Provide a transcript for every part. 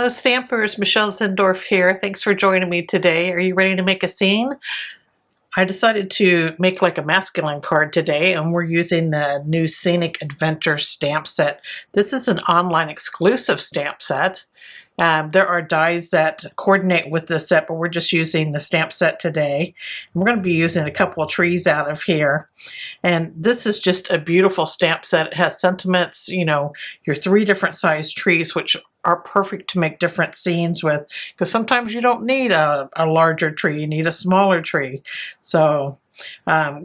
Hello Stampers, Michelle Zindorf here. Thanks for joining me today. Are you ready to make a scene? I decided to make like a masculine card today, and we're using the new Scenic Adventure stamp set. This is an online exclusive stamp set. There are dies that coordinate with this set, but we're just using the stamp set today. And we're going to be using a couple of trees out of here. And this is just a beautiful stamp set. It has sentiments, you know, your 3 different size trees, which are perfect to make different scenes with, because sometimes you don't need a larger tree, you need a smaller tree. So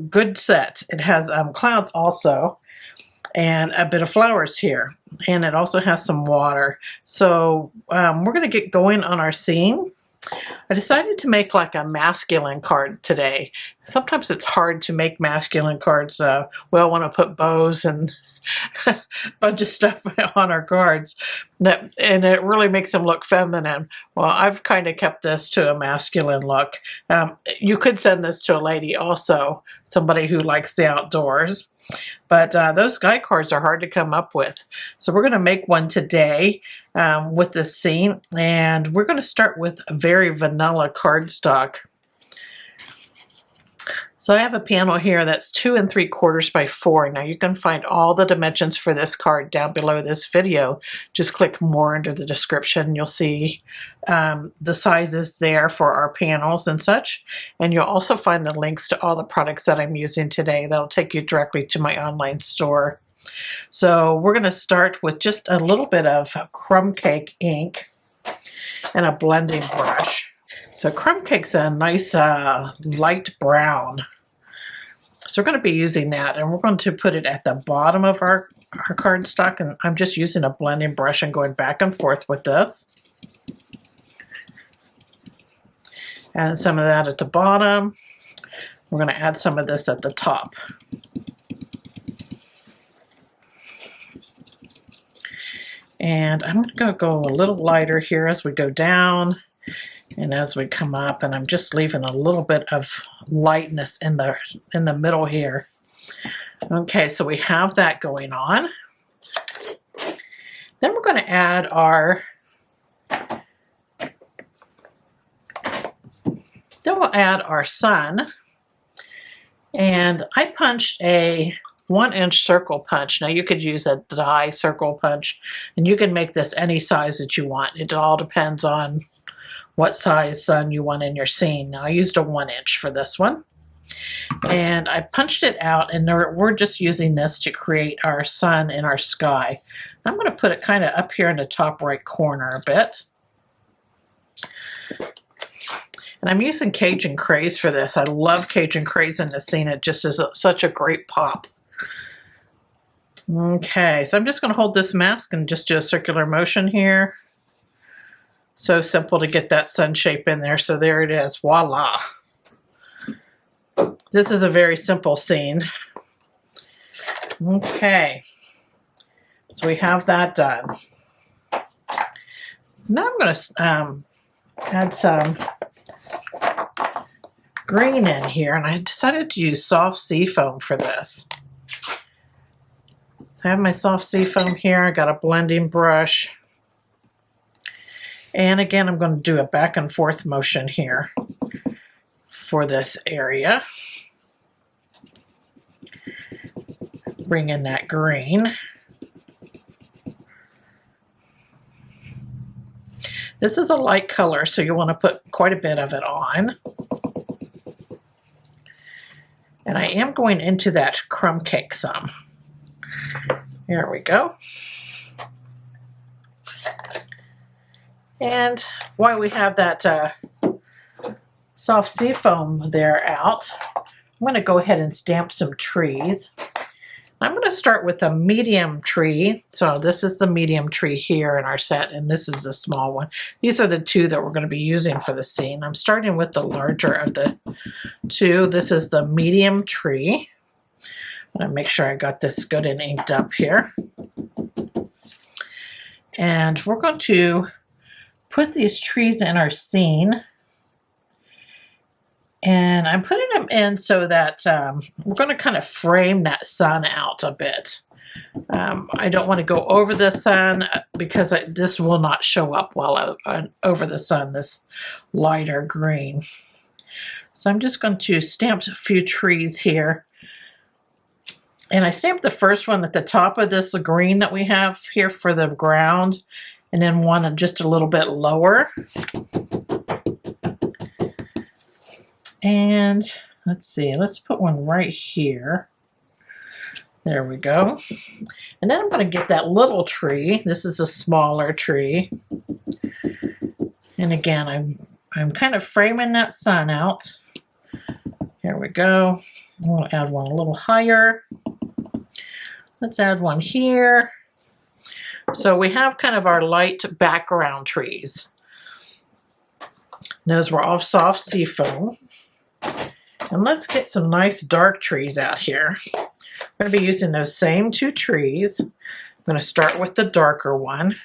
good set. It has clouds also, and a bit of flowers here, and it also has some water. So we're going to get going on our scene. I decided to make like a masculine card today. Sometimes it's hard to make masculine cards. We all want to put bows and a bunch of stuff on our cards, and it really makes them look feminine. Well, I've kind of kept this to a masculine look. You could send this to a lady also, somebody who likes the outdoors. But those guy cards are hard to come up with. So we're going to make one today with this scene. And we're going to start with a very vanilla cardstock. So I have a panel here that's 2 3/4 by 4. Now you can find all the dimensions for this card down below this video. Just click more under the description. You'll see the sizes there for our panels and such. And you'll also find the links to all the products that I'm using today. That'll take you directly to my online store. So we're going to start with just a little bit of crumb cake ink and a blending brush. So crumb cake's a nice light brown. So we're going to be using that, and we're going to put it at the bottom of our cardstock, and I'm just using a blending brush and going back and forth with this. Add some of that at the bottom. We're going to add some of this at the top. And I'm going to go a little lighter here as we go down and as we come up, and I'm just leaving a little bit of lightness in the middle here. Okay, so we have that going on. Then we're going to add our sun, and I punched a 1-inch circle punch. Now you could use a die circle punch, and you can make this any size that you want. It all depends on what size sun you want in your scene. Now I used a 1-inch for this one, and I punched it out, and we're just using this to create our sun in our sky. I'm going to put it kind of up here in the top right corner a bit. And I'm using Cajun Craze for this. I love Cajun Craze in this scene. It just is such a great pop. Okay, so I'm just going to hold this mask and just do a circular motion here. So simple to get that sun shape in there. So there it is. Voila. This is a very simple scene. Okay. So we have that done. So now I'm going to add some green in here. And I decided to use soft seafoam for this. So I have my soft seafoam here. I got a blending brush. And again, I'm going to do a back and forth motion here for this area. Bring in that green. This is a light color, so you want to put quite a bit of it on. And I am going into that crumb cake some. Here we go. And while we have that soft seafoam there out, I'm going to go ahead and stamp some trees. I'm going to start with a medium tree. So this is the medium tree here in our set, and this is the small one. These are the 2 that we're going to be using for the scene. I'm starting with the larger of the 2. This is the medium tree. I'm going to make sure I got this good and inked up here. And we're going to put these trees in our scene, and I'm putting them in so that we're going to kind of frame that sun out a bit. I don't want to go over the sun because this will not show up well over the sun, this lighter green. So I'm just going to stamp a few trees here. And I stamped the first one at the top of this green that we have here for the ground, and then one just a little bit lower. And let's see, let's put one right here. There we go. And then I'm going to get that little tree. This is a smaller tree. And again, I'm kind of framing that sun out. Here we go. I'm going to add one a little higher. Let's add one here. So we have kind of our light background trees. Those were all soft seafoam. And let's get some nice dark trees out here. I'm going to be using those same two trees. I'm going to start with the darker one.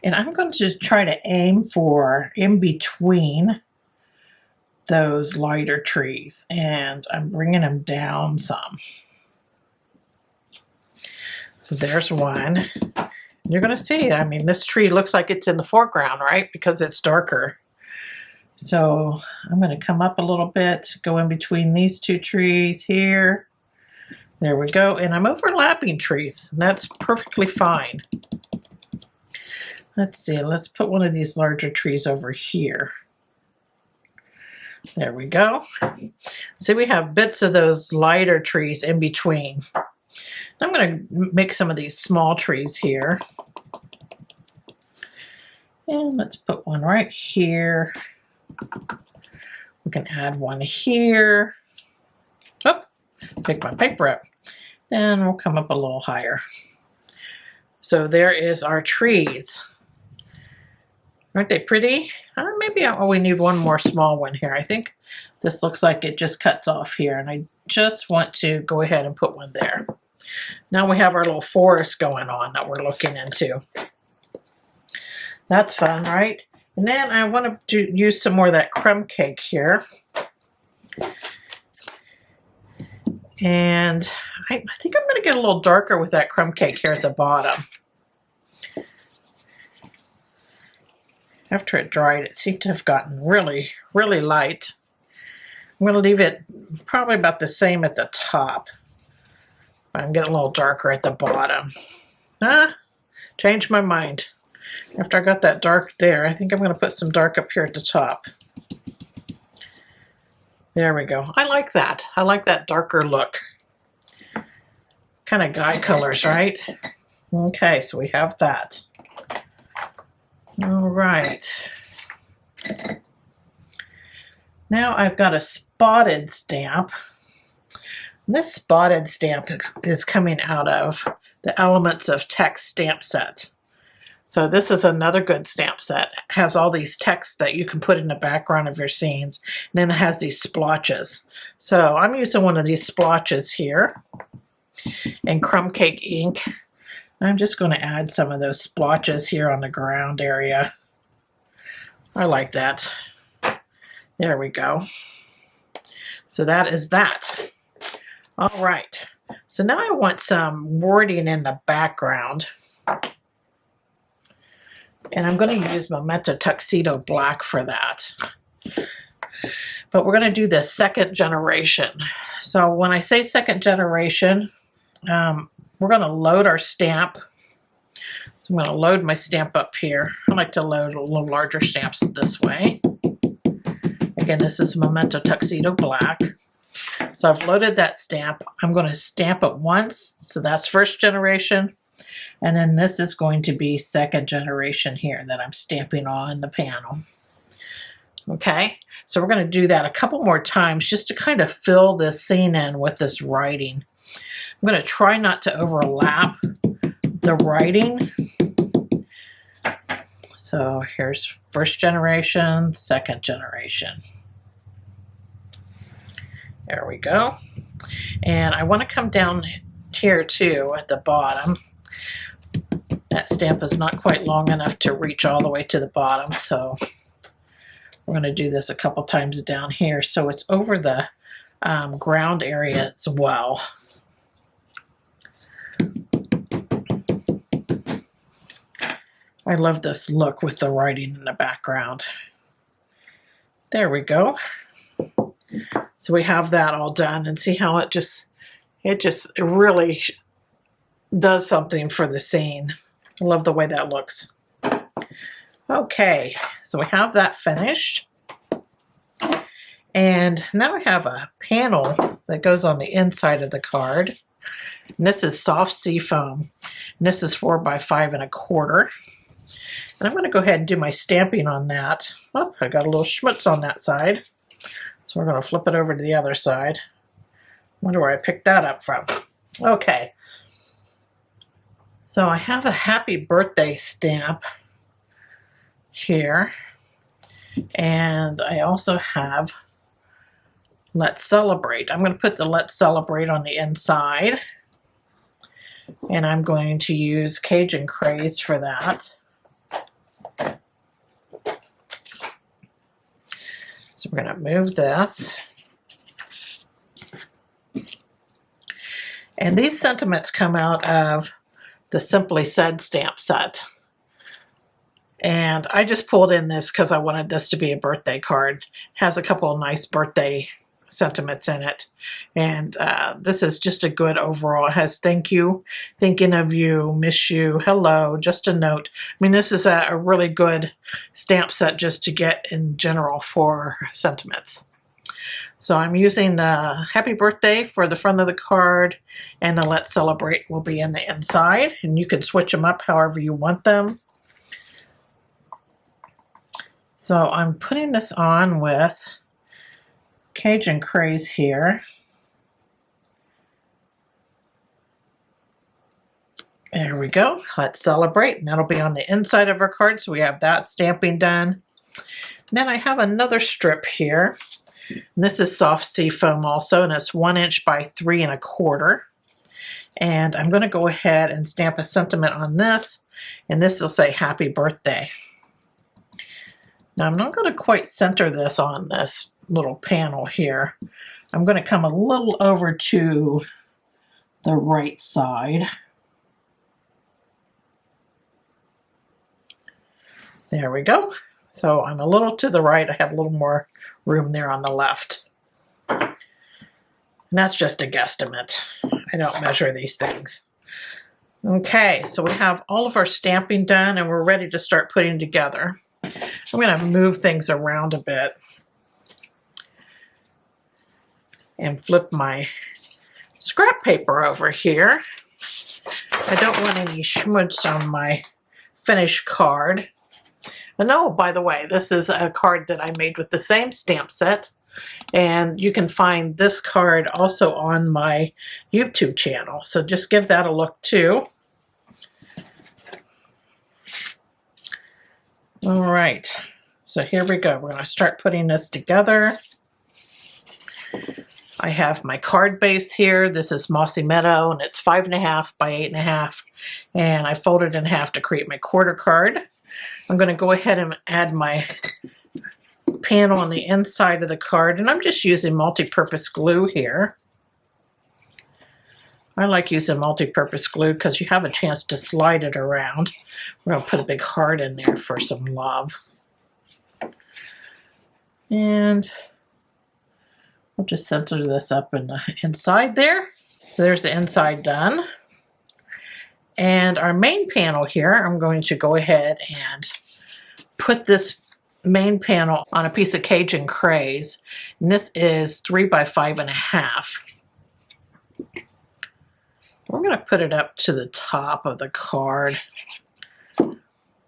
And I'm going to just try to aim for in between those lighter trees. And I'm bringing them down some. So there's one. You're going to see, I mean, this tree looks like it's in the foreground, right? Because it's darker. So I'm going to come up a little bit, go in between these two trees here. There we go. And I'm overlapping trees. And that's perfectly fine. Let's see. Let's put one of these larger trees over here. There we go. See, we have bits of those lighter trees in between. I'm going to make some of these small trees here. And let's put one right here. We can add one here. Oh, pick my paper up. Then we'll come up a little higher. So there is our trees. Aren't they pretty? Maybe we need one more small one here. I think this looks like it just cuts off here, and I just want to go ahead and put one there. Now we have our little forest going on that we're looking into. That's fun, right? And then I want to use some more of that crumb cake here. And I think I'm going to get a little darker with that crumb cake here at the bottom. After it dried, it seemed to have gotten really, really light. I'm going to leave it probably about the same at the top. I'm getting a little darker at the bottom. Changed my mind. After I got that dark there, I think I'm going to put some dark up here at the top. There we go. I like that. I like that darker look. Kind of guy colors, right? Okay, so we have that. All right. Now I've got a spotted stamp. This spotted stamp is coming out of the Elements of Text stamp set. So this is another good stamp set. It has all these texts that you can put in the background of your scenes. And then it has these splotches. So I'm using one of these splotches here in crumb cake ink. I'm just going to add some of those splotches here on the ground area. I like that. There we go. So that is that. All right. So now I want some wording in the background. And I'm going to use Memento Tuxedo Black for that. But we're going to do the second generation. So when I say second generation, we're going to load our stamp. So I'm going to load my stamp up here. I like to load a little larger stamps this way. Again, this is Memento Tuxedo Black. So I've loaded that stamp. I'm going to stamp it once. So that's first generation. And then this is going to be second generation here that I'm stamping on the panel. Okay, so we're going to do that a couple more times just to kind of fill this scene in with this writing. I'm going to try not to overlap the writing. So here's first generation, second generation. There we go. And I want to come down here too at the bottom. That stamp is not quite long enough to reach all the way to the bottom, so we're going to do this a couple times down here so it's over the ground area as well. I love this look with the writing in the background. There we go. So we have that all done, and see how it really does something for the scene. I love the way that looks. Okay, so we have that finished. And now we have a panel that goes on the inside of the card. And this is soft sea foam. And this is 4 by 5 1/4. And I'm going to go ahead and do my stamping on that. Oh, I got a little schmutz on that side. So we're going to flip it over to the other side. Wonder where I picked that up from. Okay. So I have a happy birthday stamp here. And I also have Let's Celebrate. I'm going to put the Let's Celebrate on the inside. And I'm going to use Cajun Craze for that. So we're going to move this. And these sentiments come out of the Simply Said stamp set. And I just pulled in this because I wanted this to be a birthday card. It has a couple of nice birthday sentiments in it. And this is just a good overall. It has thank you, thinking of you, miss you, hello, just a note. I mean, this is a really good stamp set just to get in general for sentiments. So I'm using the happy birthday for the front of the card, and the Let's Celebrate will be in the inside. And you can switch them up however you want them. So I'm putting this on with Cajun Craze here. There we go. Let's Celebrate. And that'll be on the inside of our card. So we have that stamping done. And then I have another strip here. And this is soft sea foam also, and it's 1 inch by 3 1/4. And I'm going to go ahead and stamp a sentiment on this. And this will say happy birthday. Now I'm not going to quite center this on this little panel here. I'm going to come a little over to the right side. There we go. So I'm a little to the right. I have a little more room there on the left. And that's just a guesstimate. I don't measure these things. Okay, so we have all of our stamping done and we're ready to start putting together. I'm going to move things around a bit and flip my scrap paper over here. I don't want any schmutz on my finished card. And oh, by the way, this is a card that I made with the same stamp set. And you can find this card also on my YouTube channel. So just give that a look too. All right, so here we go. We're going to start putting this together. I have my card base here. This is Mossy Meadow, and it's 5 1/2 by 8 1/2. And I folded in half to create my quarter card. I'm going to go ahead and add my panel on the inside of the card, and I'm just using multi-purpose glue here. I like using multi-purpose glue because you have a chance to slide it around. We're going to put a big heart in there for some love. And we'll just center this up in the inside there. So there's the inside done. And our main panel here, I'm going to go ahead and put this main panel on a piece of Cajun Craze. And this is 3 by 5 1/2. I'm going to put it up to the top of the card.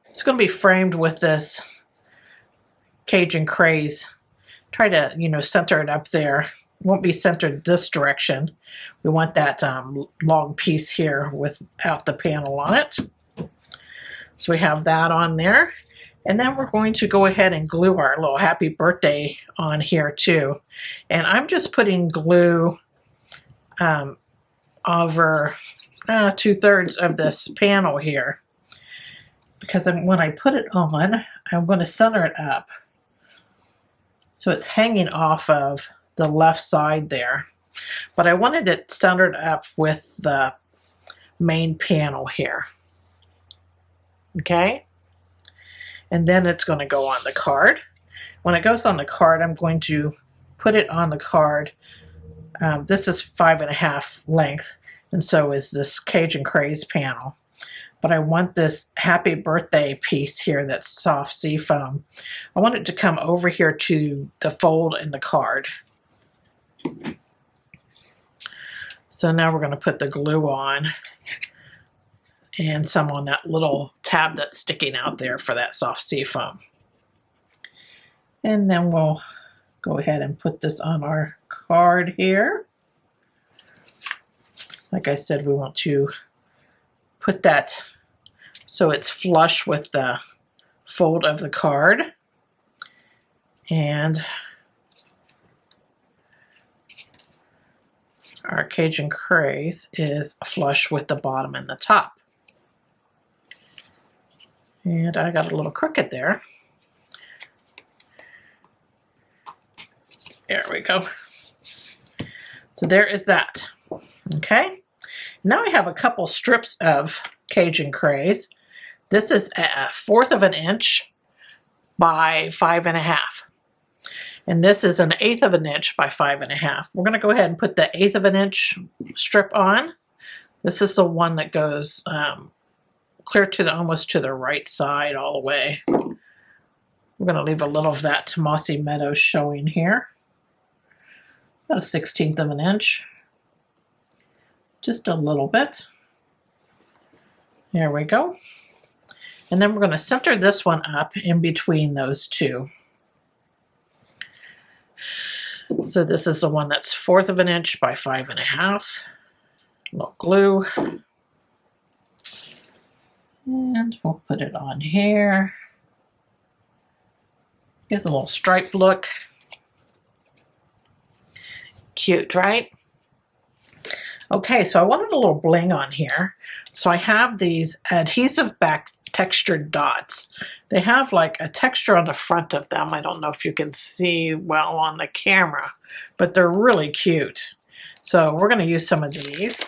It's going to be framed with this Cajun Craze. Try to, center it up there. It won't be centered this direction. We want that long piece here without the panel on it. So we have that on there. And then we're going to go ahead and glue our little happy birthday on here too. And I'm just putting glue over 2/3 of this panel here, because when I put it on, I'm going to center it up so it's hanging off of the left side there, but I wanted it centered up with the main panel here. Okay, and then it's going to go on the card. When it goes on the card, I'm going to put it on the card. This is 5.5 length, and so is this Cajun Craze panel. But I want this happy birthday piece here that's soft seafoam. I want it to come over here to the fold in the card. So now we're going to put the glue on and some on that little tab that's sticking out there for that soft seafoam. And then we'll go ahead and put this on our card here. Like I said, we want to put that so it's flush with the fold of the card. And our Cajun Craze is flush with the bottom and the top. And I got a little crooked there. There we go. So there is that. Okay. Now I have a couple strips of Cajun Craze. This is 1/4 of an inch by 5.5. And this is 1/8 of an inch by 5.5. We're going to go ahead and put the 1/8 of an inch strip on. This is the one that goes clear to the, almost to the right side all the way. We're going to leave a little of that Mossy Meadow showing here. About 1/16 of an inch. Just a little bit. There we go. And then we're going to center this one up in between those two. So this is the one that's 1/4 of an inch by 5.5. A little glue. And we'll put it on here. Gives a little striped look. Cute, right? Okay, so I wanted a little bling on here. So I have these adhesive back textured dots. They have like a texture on the front of them. I don't know if you can see well on the camera, but they're really cute. So we're going to use some of these.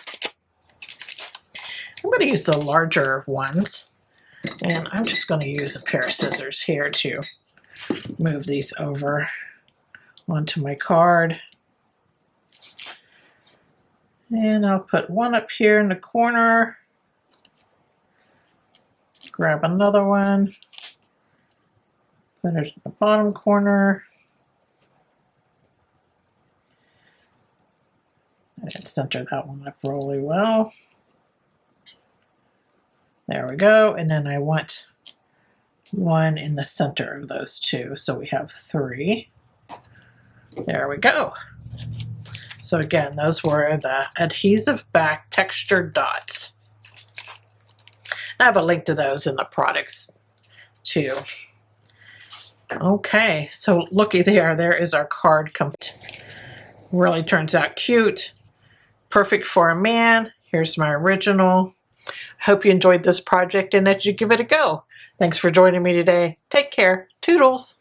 I'm going to use the larger ones, and I'm just going to use a pair of scissors here to move these over onto my card. And I'll put one up here in the corner, grab another one, put it in the bottom corner, and center that one up really well. There we go. And then I want one in the center of those two. So we have 3. There we go. So again, those were the adhesive back textured dots. I have a link to those in the products too. Okay, so looky there, there is our card complete. Really turns out cute. Perfect for a man. Here's my original. Hope you enjoyed this project and that you give it a go. Thanks for joining me today. Take care. Toodles.